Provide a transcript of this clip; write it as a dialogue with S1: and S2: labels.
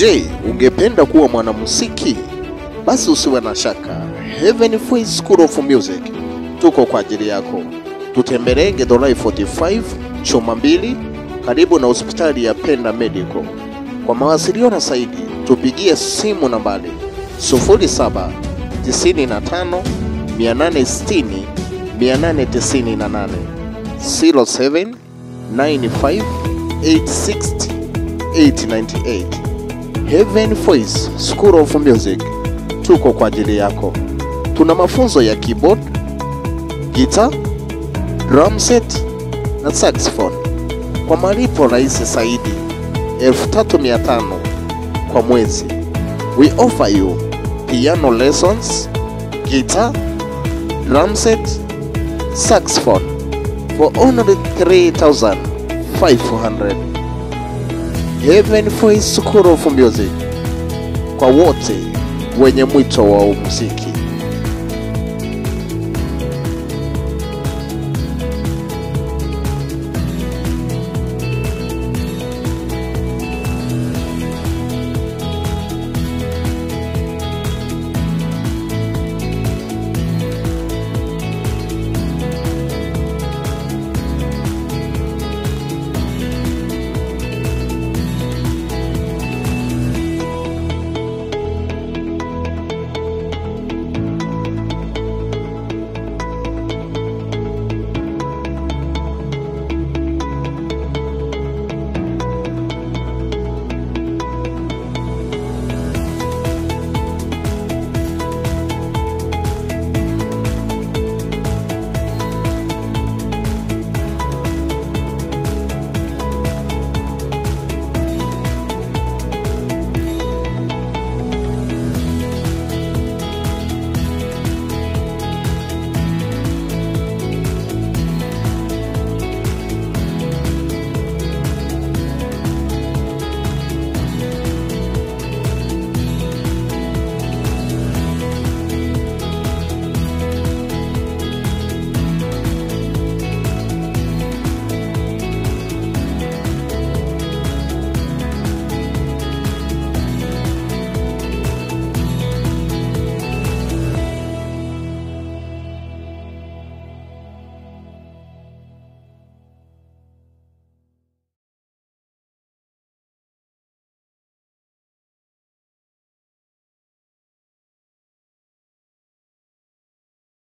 S1: Je, ungependa kuwa mwanamuziki? Basi usiwe na shaka. Heaven Voice School of Music tuko kwa ajili yako. Tutembelee Githurai 45 Choma 2 karibu na hospitali ya Penda Medical. Kwa mawasiliano zaidi tupigie simu nambari 0795 860 898 0795 860 898. Heaven Voice School of Music tuko kwa ajili yako. Tuna mafunzo ya keyboard, guitar, drum set na saxophone kwa malipo rahisi zaidi 3500 kwa mwezi. We offer you piano lessons, guitar, drum set, saxophone for only 3500. Heaven Voice School of Music kwa wote wenye mwito wa muziki.